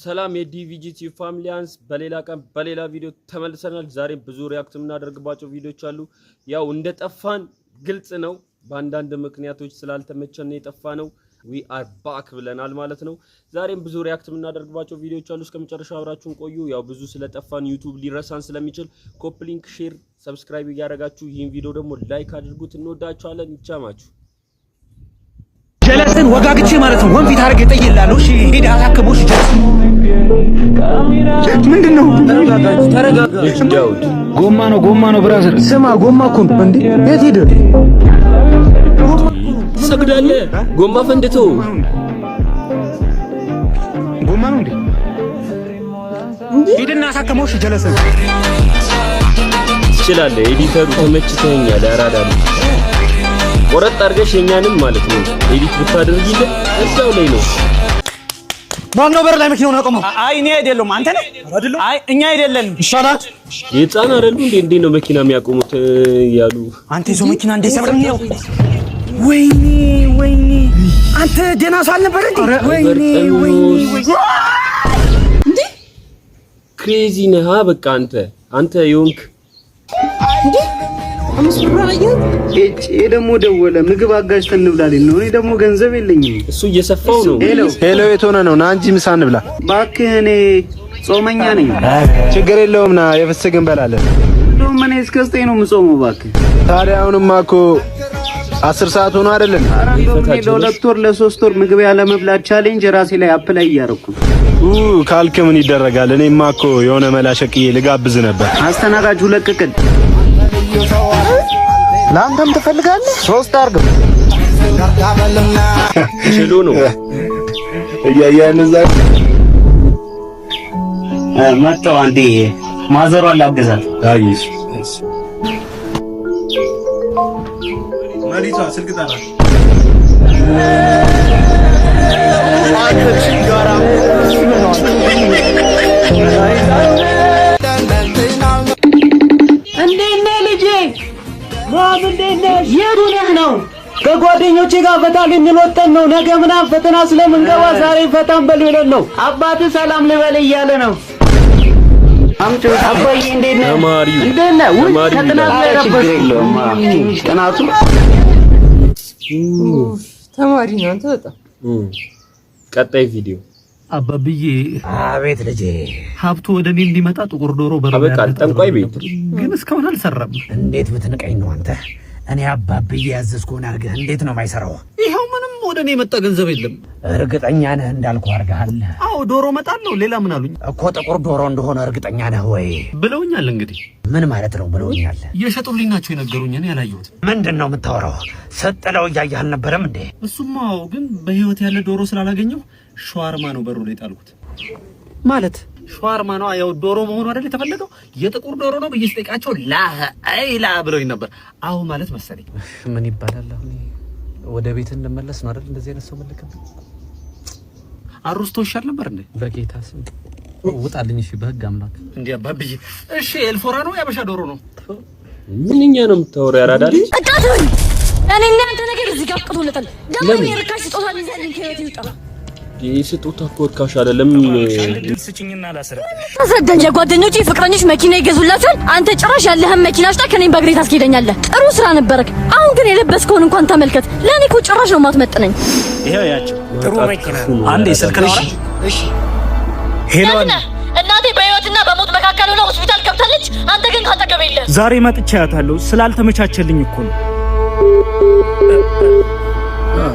ሰላም የዲቪጂቲ ፋሚሊያንስ በሌላ ቀን በሌላ ቪዲዮ ተመልሰናል። ዛሬ ብዙ ሪአክት የምናደርግባቸው ቪዲዮዎች አሉ። ያው እንደጠፋን ግልጽ ነው። በአንዳንድ ምክንያቶች ስላልተመቸን የጠፋ ነው። we are back ብለናል ማለት ነው። ዛሬም ብዙ ሪአክት የምናደርግባቸው ቪዲዮዎች አሉ። እስከመጨረሻው አብራችሁን ቆዩ። ያው ብዙ ስለጠፋን ዩቲዩብ ሊረሳን ስለሚችል ኮፒ ሊንክ፣ ሼር፣ ሰብስክራይብ እያደረጋችሁ ይህን ቪዲዮ ደግሞ ላይክ አድርጉት። እንወዳችኋለን። ይቻማችሁ ጀለስን ወጋግቼ ማለት ነው። ወንፊት አርገ ጠይላለሁ። እሺ ሄዳ አታከቦሽ ጀለስ ምንድነው? ተረጋጋ። ጎማ ነው ብራዘር። ስማ ጎማ እኮ እንዴ የት ሄደ? ትሰግዳለህ? ጎማ ፈንድቶ ጎማ ነው እንዴ? ሄድና አታከሞሽ ጀለስን ትችላለህ። ኤዲተሩ ተመችቶኛል። ያራዳል ወረጥ አድርገሽ የኛንም ማለት ነው ኤዲት ብታደርጊልህ እዛው ላይ ነው። ማን ነው በር ላይ መኪናውን ያቆመው? አይ እኔ አይደለም አንተ ነህ አይደለም? አይ እኛ አይደለንም። ይሻላል የጻና አይደሉ እንዴ ነው መኪና የሚያቆሙት ያሉ። አንተ ይዞ መኪና እንዴ ሰብረን ነው? ወይኔ አንተ ደና ሰው አልነበረ እንዴ? ወይኔ እንዴ ክሬዚ ነህ በቃ አንተ ይሁንክ እንዴ እቺ ደሞ ደወለ ምግብ አጋጅተን እንብላለን ነው። እኔ ደሞ ገንዘብ የለኝም። እሱ እየሰፋው ነው። ሄሎ የት ሆነ ነው? ና እንጂ ምሳ እንብላ እባክህ። እኔ ጾመኛ ነኝ። ችግር የለውም ና የፍስግ እንበላለን። ምን እስከ 9 ነው የምጾመው እባክህ። ታዲያ አሁንማ እኮ 10 ሰዓት ሆኖ አይደለም? ለሁለት ወር ለሶስት ወር ምግብ ያለ መብላት ቻሌንጅ ራሴ ላይ አፕላይ እያደረኩ ካልክ ምን ይደረጋል። እኔማ እኮ የሆነ መላሸቅዬ ልጋብዝ ነበር። አስተናጋጁ ለቅቅል ላንተም ትፈልጋለህ? 3 አርገው ሽሉ ነው እያያንዛ መጣው። አንዴ ማዘሯን ላገዛት። አይሽ ማሊቷ ስልክ ጠራ። የዱንያ ነው። ከጓደኞቼ ጋር ፈታ ልንወጣን ነው። ነገ ምናምን ፈተና ስለምንገባ ዛሬ ፈታን በልብለን ነው። አባት ሰላም ልበል እያለ ነው። አምጪ አባዬ እንዴት ነህ? እንዴት ነህ? ከጥናት ላይ ረበሽ ጥናቱ ተማሪ ነው አንተ በጣም ቀጣይ ቪዲዮ አባብዬ አቤት ልጄ ሀብቱ ወደ እኔ እንዲመጣ ጥቁር ዶሮ በቃ ጠንቋይ ቤት ግን እስካሁን አልሰራም። እንዴት ብትንቀኝ ነው አንተ? እኔ አባብዬ ያዘዝኩህን አድርገህ እንዴት ነው የማይሰራው? ይሄው ምንም ወደ እኔ የመጣ ገንዘብ የለም። እርግጠኛ ነህ እንዳልኩ አድርገሃል? አዎ ዶሮ መጣለሁ። ሌላ ምን አሉኝ? እኮ ጥቁር ዶሮ እንደሆነ እርግጠኛ ነህ ወይ ብለውኛል። እንግዲህ ምን ማለት ነው ብለውኛል? እየሸጡልኝ ናቸው የነገሩኝ። እኔ ያላየሁትም። ምንድን ነው የምታወራው? ሰጠለው እያየህ አልነበረም እንዴ? እሱማ ግን በህይወት ያለ ዶሮ ስላላገኘሁ ሸዋርማ ነው በሩ ላይ ጣልኩት። ማለት ሸዋርማ ነው ያው ዶሮ መሆኑ አይደል የተፈለገው? የጥቁር ዶሮ ነው ብዬ ስጠይቃቸው ላ ብለውኝ ነበር። አዎ ማለት መሰለኝ። ምን ይባላል አሁን? ወደ ቤት እንመለስ ነው አይደል? እንደዚህ አይነት ሰው መልከም አሩስቶ ይሻል ነበር እንዴ? በጌታ ስም ውጣልኝ። እሺ በህግ አምላክ እንዴ አባብዬ። እሺ ኤልፎራ ነው ያበሻ ዶሮ ነው? ምንኛ ነው የምታወራው? ያራዳል አቃተኝ። እኔ እና አንተ ነገር እዚህ ጋር አቅቶለታል። ደግሞ የርካሽ ስጦታ ሊዘልኝ ከቤት ይውጣ። የስጦታ ኮርካሽ አይደለም። ስጭኝና ላስረዳሽ። አስረዳኝ። የጓደኞቼ ፍቅረኞች መኪና ይገዙላታል። አንተ ጭራሽ ያለህን መኪና ሽጣ ከኔን በእግሬ ታስኬደኛለህ። ጥሩ ስራ ነበረክ። አሁን ግን የለበስከውን እንኳን ተመልከት። ለኔ እኮ ጭራሽ ነው የማትመጥነኝ። ይሄው ያቸው ጥሩ መኪና። አንዴ ስልክ ነው። እሺ ሄሎ እናቴ በህይወትና በሞት መካከል ሆና ሆስፒታል ገብታለች። አንተ ግን ካጠገብ የለህም። ዛሬ መጥቼ አያታለሁ። ስላልተመቻቸልኝ እኮ ነው።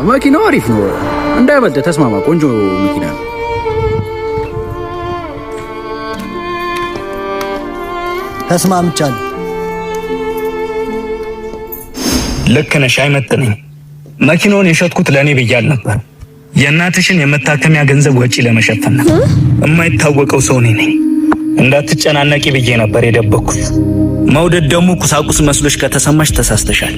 መኪናው አሪፍ ነው። እንዳይበልጥ ተስማማ። ቆንጆ መኪና ነው። ተስማምቻለሁ። ልክ ነሽ። አይመጥነኝ። መኪናውን የሸጥኩት ለኔ ብያል ነበር። የእናትሽን የመታከሚያ ገንዘብ ወጪ ለመሸፈን ነው። የማይታወቀው ሰው ነኝ። እንዳትጨናነቂ ብዬ ነበር የደበኩት። መውደድ ደግሞ ቁሳቁስ መስሎሽ ከተሰማሽ ተሳስተሻል።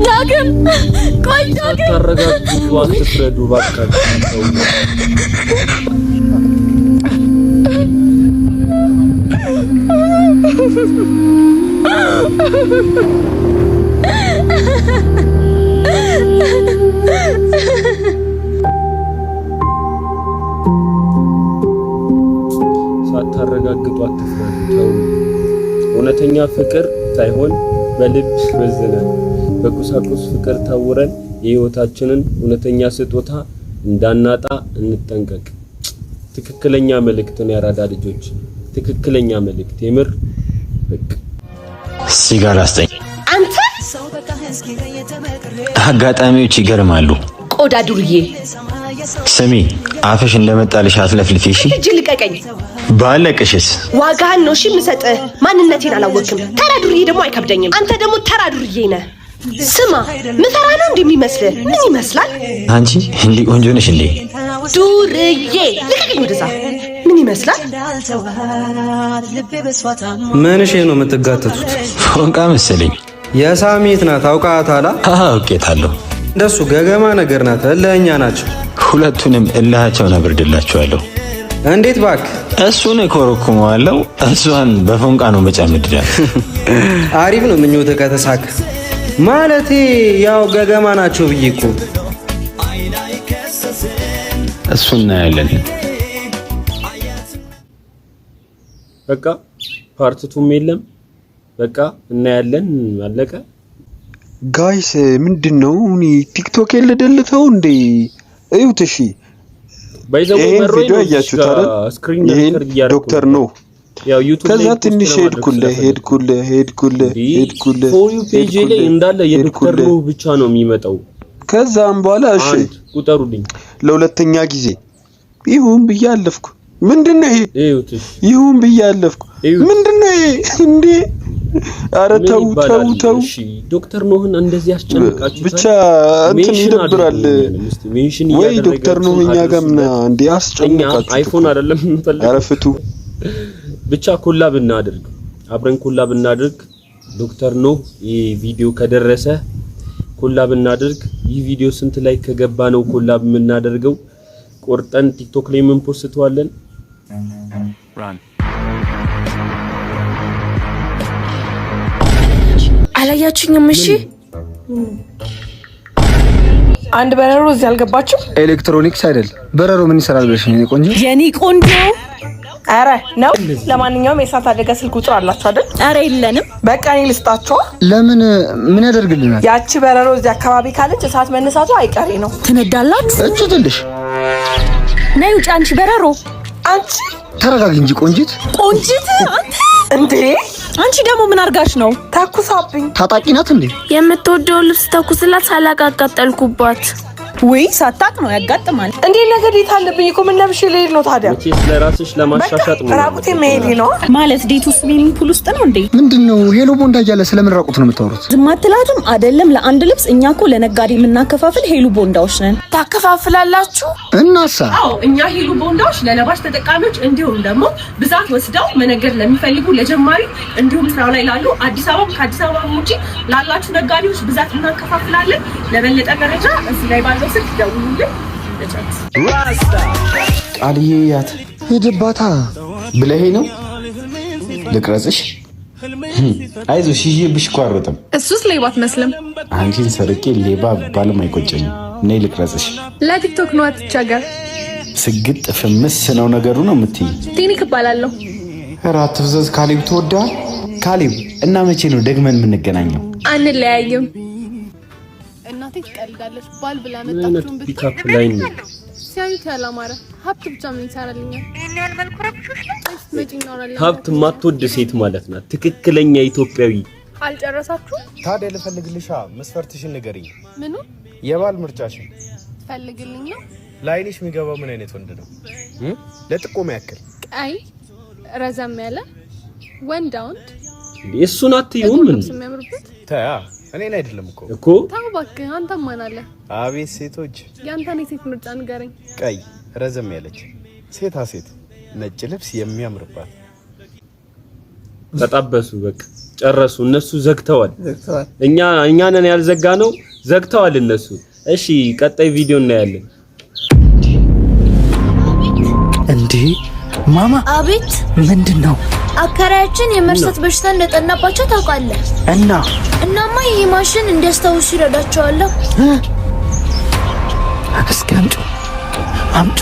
ዳግም ቆይ ዳግም ተረጋጉ። አትፍረዱ ባካችሁ። በእውነተኛ ፍቅር ሳይሆን በልብ መዝነን በቁሳቁስ ፍቅር ታውረን የህይወታችንን እውነተኛ ስጦታ እንዳናጣ እንጠንቀቅ። ትክክለኛ መልእክትን ያራዳ ልጆች ትክክለኛ መልእክት የምር በቃ ሲጋራ አስጠኝ አንተ አጋጣሚዎች ይገርማሉ። ቆዳ ዱርዬ ስሚ አፍሽ እንደመጣልሽ አትለፍልፊ እሺ። እጅ ልቀቀኝ። ባለቅሽስ ዋጋህን ነው እሺ የምሰጥህ። ማንነቴን አላወቅም። ተራ ዱርዬ ደግሞ አይከብደኝም። አንተ ደግሞ ተራ ዱርዬ ነህ። ስማ ምፈራ ነው እንደሚመስልህ? ምን ይመስላል? አንቺ እንዴ ቆንጆ ነሽ እንዴ? ዱርዬ ልቀቀኝ ወደዛ። ምን ይመስላል? ምንሽ ነው የምትጋተቱት? ፎንቃ መሰለኝ። የሳሚት ናት አውቃታላ? አውቄታለሁ። እንደሱ ገገማ ነገር ናት። እልህኛ ናቸው። ሁለቱንም እልሃቸውን አብርድላቸዋለሁ። እንዴት ባክ? እሱን ኮረኩመዋለሁ፣ እሷን በፎንቃ ነው መጫምድዳት። አሪፍ ነው ምኞትህ ከተሳካ። ማለቴ ያው ገገማ ናቸው ብዬ እኮ እሱን እናያለን። በቃ ፓርቲቱም የለም በቃ እናያለን። አለቀ። ጋይስ ምንድነው? እኔ ቲክቶክ የለደልተው እንዴ? እዩት እሺ። ባይዘው መሮይ ቪዲዮ ያያችሁት አይደል? ስክሪን ይሄ ዶክተር ነው። ያው ዩቲዩብ ከዛ ትንሽ ሄድኩል ፎዩ ፔጅ ላይ እንዳለ የዶክተር ነው ብቻ ነው የሚመጣው። ከዛም በኋላ እሺ ቁጠሩልኝ ለሁለተኛ ጊዜ ይሁን ብዬ አለፍኩ። ምንድነው ይሄ? እዩት ይሁን ብዬ አለፍኩ። ምንድነው ይሄ እንዴ? አረ ተው። እሺ ዶክተር ኖህን እንደዚህ ያስጨንቃችሁ ብቻ እንትን ይደብራል ወይ? ዶክተር ኖህ እኛ ጋር ምን እንዴ አስጨንቃችሁ? አይፎን አይደለም እንፈልግ። አረ ፍቱ ብቻ ኮላብ እናድርግ፣ አብረን ኮላብ እናድርግ። ዶክተር ኖህ ይህ ቪዲዮ ከደረሰ ኮላብ እናድርግ። ይህ ቪዲዮ ስንት ላይ ከገባ ነው ኮላብ የምናደርገው? ቆርጠን ቲክቶክ ላይ ምን ፖስተዋለን? አላያችሁኝም? እሺ አንድ በረሮ እዚህ አልገባችም። ኤሌክትሮኒክስ አይደል? በረሮ ምን ይሰራል ብለሽ ነው ቆንጆ? የኔ ቆንጆ አረ ነው። ለማንኛውም የእሳት አደጋ ስልክ ቁጥር አላችሁ አይደል? አረ የለንም። በቃ እኔ ልስጣችሁ። ለምን ምን ያደርግልናል? ያቺ በረሮ እዚህ አካባቢ ካለች እሳት መነሳቱ አይቀሬ ነው። ትነዳላችሁ። እቺ ትንሽ ነይ ውጪ አንቺ በረሮ። አንቺ ተረጋጊ እንጂ ቆንጂት። ቆንጂት አንተ እንዴ! አንቺ ደግሞ ምን አርጋሽ ነው? ተኩሳብኝ። ታጣቂ ናት እንዴ? የምትወደው ልብስ ተኩስላት ሳላቃጠልኩባት። ወይ ሳታቅ ነው ያጋጥማል። እንዴ ነገር ይታለብኝ እኮ ምን ለብሽ ልሄድ ነው ታዲያ? እቺ ስለራስሽ ለማሻሻጥ ነው። ራቁቴ መሄድ ነው ማለት ዴቱ ስዊሚንግ ፑል ውስጥ ነው እንዴ? ምንድነው ሄሎ ቦንዳ እያለ ስለምን ራቁት ነው የምታወሩት? ዝም አትላትም አይደለም? ለአንድ ልብስ እኛ እኮ ለነጋዴ የምናከፋፍል ሄሉ ቦንዳዎች ነን። ታከፋፍላላችሁ? እናሳ አዎ እኛ ሄሉ ቦንዳዎች ለለባሽ ተጠቃሚዎች እንዲሁም ደግሞ ብዛት ወስደው መነገድ ለሚፈልጉ ለጀማሪ እንዲሁም ስራው ላይ ላሉ አዲስ አበባ ከአዲስ አበባ ውጪ ላላችሁ ነጋዴዎች ብዛት እናከፋፍላለን። ለበለጠ መረጃ እዚህ ላይ ባለው ስልክ ደውሉልን። ቃልዬ ያት ሄድባታ ብለህ ነው ልቅረጽሽ። አይዞሽ ይዤብሽ እኮ አልሮጥም። እሱስ ሌባ አትመስልም። አንቺን ሰርቄ ሌባ ባልም አይቆጨኝም። ነይ ልቅረጽሽ። ለቲክቶክ ነው አትቻገር። ስግጥ ፍምስ ነው ነገሩ ነው የምትይ? ቲኒክ እባላለሁ። ኧረ አትፍዘዝ። ካሌብ ትወደዋል? ካሌብ እና መቼ ነው ደግመን የምንገናኘው? አንለያይም። እናቴ ትቀልዳለች። ባል ብላ አይነት መጣችሁ ፒካፕ ላይ ነው ሲያዩት ያላማረ ሀብት ብቻ ምን ይሰራልኛል? እኔን መልኩረብሽ ሀብት ማትወድ ሴት ማለት ናት። ትክክለኛ ኢትዮጵያዊ። አልጨረሳችሁ? ታዲያ ልፈልግልሻ። መስፈርትሽን ንገሪኝ። ምኑ? የባል ምርጫሽን ፈልግልኝ ነው። ላይንሽ የሚገባው ምን አይነት ወንድ ነው? ለጥቆም ያክል ቀይ፣ ረዘም ያለ ወንድ ወንድ እሱን አትይውም ምን ታያ እኔን አይደለም እኮ ታው እባክህ። አንተ ማን አለ? አቤት ሴቶች፣ ያንተን የሴት ምርጫ ንገረኝ። ቀይ፣ ረዘም ያለች ሴታ ሴት፣ ነጭ ልብስ የሚያምርባት። ተጣበሱ። በቃ ጨረሱ። እነሱ ዘግተዋል። እኛ ነን ያልዘጋ ነው። ዘግተዋል እነሱ። እሺ ቀጣይ ቪዲዮ እናያለን። እንዴ ማማ። አቤት። ምንድነው? አከራያችን የመርሳት በሽታ እንደጠናባቸው ታውቃለህ? እናማ ይሄ ማሽን እንዲያስታውሱ ይረዳቸዋል። እስኪ አምጪ።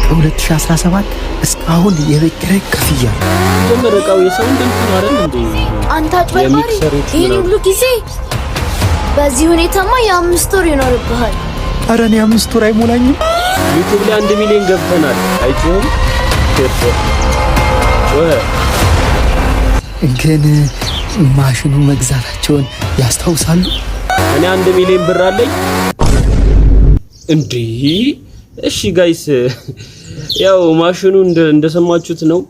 ከ2017 እስካሁን የቤት ኪራይ ከፍያለሁ። ተመረቀው የሰው እንደምትኖር አይደል እንዴ? አንተ አጭበርባሪ! ይሄን ሁሉ ጊዜ በዚህ ሁኔታማ የ5 ወር ይኖርብሃል። ኧረ እኔ 5 ወር አይሞላኝም። ዩቲዩብ ላይ 1 ሚሊዮን ገብተናል። አይጮህም ግን ማሽኑ መግዛታቸውን ያስታውሳሉ? እኔ 1 ሚሊዮን ብር አለኝ እንዴ? እሺ ጋይስ ያው ማሽኑ እንደሰማችሁት ነው።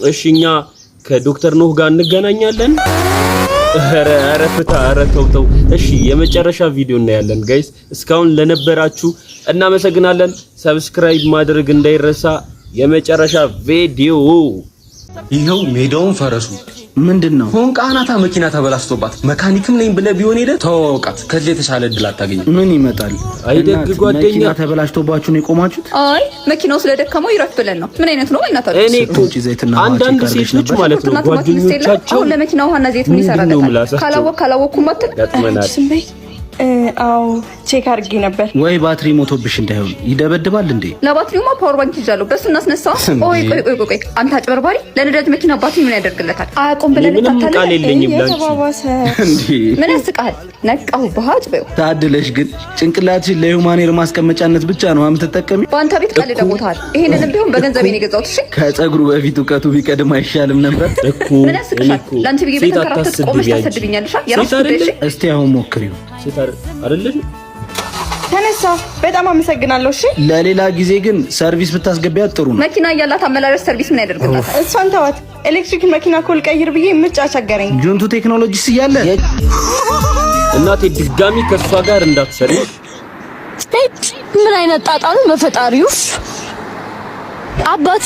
እሺ እኛ ከዶክተር ኖህ ጋር እንገናኛለን። ኧረ ፍታ፣ ኧረ ተው። እሺ የመጨረሻ ቪዲዮ እናያለን ጋይስ። እስካሁን ለነበራችሁ እናመሰግናለን። ሰብስክራይብ ማድረግ እንዳይረሳ። የመጨረሻ ቪዲዮ ይኸው ሜዳውን ፈረሱ ምንድነው? ሆንቃ አናታ መኪና ተበላሽቶባት መካኒክም ነኝ ብለህ ቢሆን ሄደ ተዋወቃት። ከዚህ የተሻለ እድል አታገኝም። ምን ይመጣል? አይደግ ጓደኛ መኪና ተበላሽቶባችሁ ነው የቆማችሁት? አይ መኪናው ስለደከመው ይረፍ ብለን ነው። ምን አይነት ነው እናታችሁ? እኔ እኮ አንዳንድ ሴቶች ማለት ነው ጓደኞቻቸው ለመኪናው ውሃና ዘይት ምን ይሰራለታል? ካላወኩም አትል አው ቼክ አድርጌ ነበር። ወይ ባትሪ ሞቶብሽ እንዳይሆን ይደበድባል እንዴ? ለባትሪውማ ፓወር ባንክ ይዣለሁ፣ በሱ እናስነሳው። ቆይ አንተ አጭበርባሪ! ለነዳጅ መኪና ባትሪ ምን ያደርግለታል? አያቆም ብለን ታታለ የተባባሰ እንዴ? ምን ያስቃል? ነቃው በሃጭ በው ታድለሽ። ግን ጭንቅላትሽን ለሂውማን ኤር ማስቀመጫነት ብቻ ነው የምትጠቀሚው። በአንተ ቤት ቀልድ ቦታል። ይሄንንም ቢሆን በገንዘቤ ነው የገዛሁት። እሺ ከጸጉሩ በፊት እውቀቱ ቢቀድም አይሻልም ነበር? ምን ያስቃል? ላንቺ ብዬ በተከራከርኩ ቆመሽ ታሰድብኛለሽ። የራስ ጉዳይሽ። እስቲ አሁን ሞክሪው። አይደለም ተነሳ። በጣም አመሰግናለሁ። እሺ ለሌላ ጊዜ ግን ሰርቪስ ብታስገቢያት ጥሩ ነው። መኪና ያላት አመላላሽ ሰርቪስ ምን ያደርግላታል? እሷን ተዋት። ኤሌክትሪክ መኪና ኮል ቀይር ብዬ ምጭ አቸገረኝ። ጁንቱ ቴክኖሎጂስ እያለ እናቴ ድጋሚ ከሷ ጋር እንዳትሰሪ። ምን አይነት ጣጣ ነው በፈጣሪው? አባት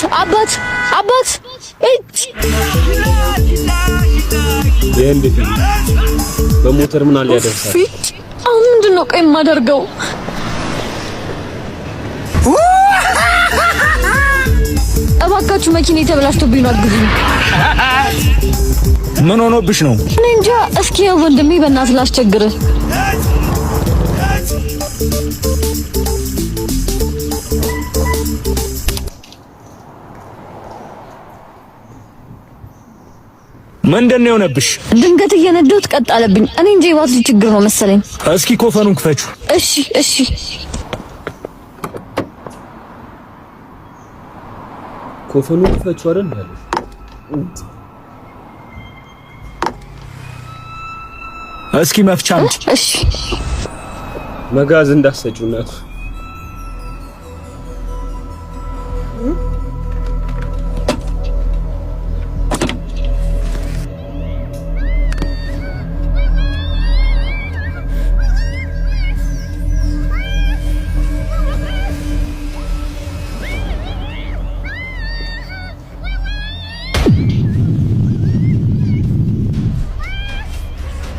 የእንዴት በሞተር ምን አለ ያደርሳል? አሁን ምንድነው ቆይ የማደርገው? እባካችሁ መኪና የተበላሽቶብኝ ነው፣ አግዙኝ። ምን ሆኖብሽ ነው? እኔ እንጃ። እስኪ ወንድሜ በእናትህ ላስቸግርህ። ምንድን ነው የሆነብሽ? ድንገት እየነዳሁት ቀጥ አለብኝ። እኔ እንጃ የባትሪ ችግር ነው መሰለኝ። እስኪ ኮፈኑን ክፈቹ። እሺ ኮፈኑን ክፈቹ አይደል ያለው? እስኪ መፍቻ አምጪ። እሺ መጋዝ እንዳሰጪው እናቱ።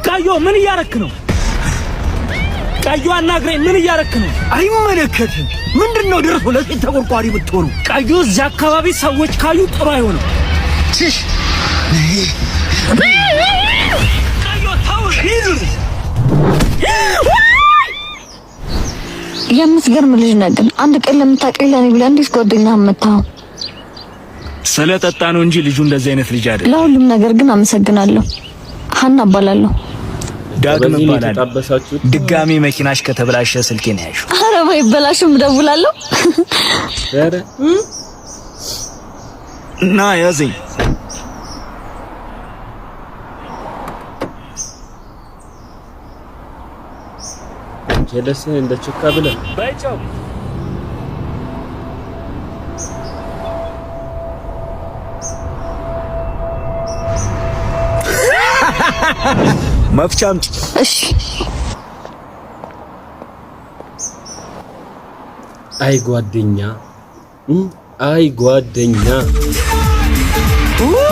ቃዮ ምን እያረክ ነው? ቃዮ አናግረኝ። ምን እያረክ ነው? አይመለከትም። ምንድነው ደርሶ ለዚህ ተቆርቋሪ ብትሆኑ? ቃዮ እዚህ አካባቢ ሰዎች ካዩ ጥሩ አይሆንም። ትሽ ቃዮ ታው ሂድ። የምትገርም ልጅ ነህ። ግን አንድ ቀን ለምታውቀኝ ለኔ ብለህ እንዴት ጓደኛህን መታኸው? ስለጠጣ ነው እንጂ ልጁ እንደዚህ አይነት ልጅ አይደለም። ለሁሉም ነገር ግን አመሰግናለሁ። ሀና እባላለሁ። ዳግም እባላለሁ። ድጋሚ መኪናሽ ከተበላሸ ስልኬን ያይሽ። ኧረ ባይበላሽም እደውላለሁ። ኧረ ና ያዘኝ። ጀለስህ እንደ ቹካ ብለህ ባይጫው መፍቻ አምጪ። እሺ አይ ጓደኛ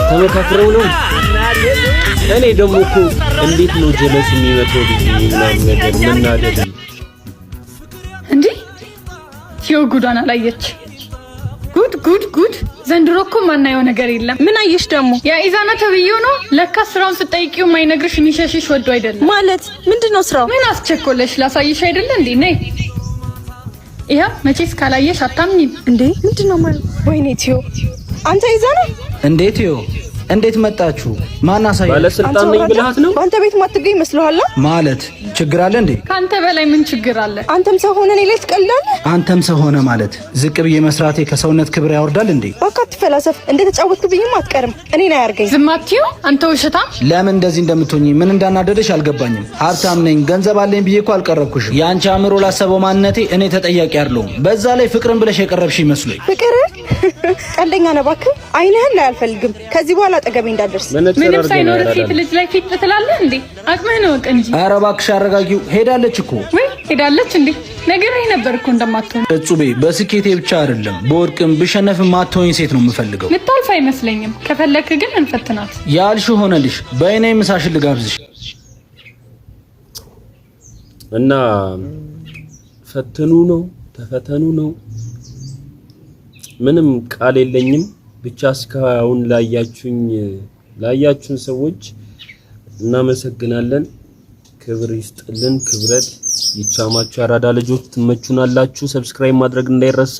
ተመካክረው ነው። እኔ ደግሞ እኮ እንዴት ነው ጀለስ የሚመጣው ምናምን ነገር ምናደድ እንዴ? ፊዮ ጉዳና ላየች። ጉድ ዘንድሮ እኮ ማናየው ነገር የለም። ምን አየሽ ደግሞ? ያ ኢዛና ተብዬው ነው ለካ ስራውን ስጠይቂው ማይነግርሽ የሚሸሽሽ ወዶ አይደለም። ማለት ምንድነው ስራው? ምን አስቸኮለሽ? ላሳይሽ አይደለ እንዴ? ነይ ይሄ መቼስ ካላየሽ አታምኚም እንዴ? ምንድነው ማለት? ወይኔ ቲዮ አንተ ይዘና እንዴት ይው እንዴት መጣችሁ? ማን አሳየ? ባለስልጣን ነኝ ብለሃት ነው? አንተ ቤት ማትገኝ መስሎሃል? ማለት ችግር አለ እንዴ? ካንተ በላይ ምን ችግር አለ? አንተም ሰው ሆነ እኔ ላይ ትቀልዳለህ? አንተም ሰው ሆነ ማለት ዝቅ ብዬ መስራቴ ከሰውነት ክብር ያወርዳል እንዴ? በቃ አትፈላሰፍ። እንደ ተጫወትክብኝም አትቀርም። እኔን አያርገኝ። ዝም አትይው አንተ ውሸታም። ለምን እንደዚህ እንደምትሆኚ ምን እንዳናደደሽ አልገባኝም። ሀብታም ነኝ ገንዘብ አለኝ ብዬ እኮ አልቀረብኩሽም። የአንቺ አእምሮ ላሰበው ማንነቴ እኔ ተጠያቂ አይደለሁም። በዛ ላይ ፍቅርን ብለሽ የቀረብሽ ይመስሉኝ። ፍቅር ቀልደኛ ነህ እባክህ። አይንህን ላይ አልፈልግም። ከዚህ በኋላ አጠገቤ እንዳትደርስ። ምንም ሳይኖር ሴት ልጅ ላይ ፊት ትላለህ እንዴ? አቅምህን እወቅ እንጂ። ኧረ እባክሽ አረጋጊው። ሄዳለች እኮ። ወይ ሄዳለች እንዴ? ነግሬህ ነበር እኮ እንደማትሆን። እጹቤ በስኬቴ ብቻ አይደለም በወድቅም ብሸነፍም ማትሆኝ ሴት ነው የምፈልገው። ምታልፍ አይመስለኝም። ከፈለክ ግን እንፈትናት። ያልሽው ሆነልሽ። በእኔ ምሳሽን ልጋብዝሽ እና ፈትኑ ነው ተፈተኑ ነው። ምንም ቃል የለኝም። ብቻ እስካሁን ላያችሁን ሰዎች እናመሰግናለን። ክብር ይስጥልን። ክብረት ይቻማችሁ። አራዳ ልጆች ትመቹናላችሁ። ሰብስክራይብ ማድረግ እንዳይረሳ።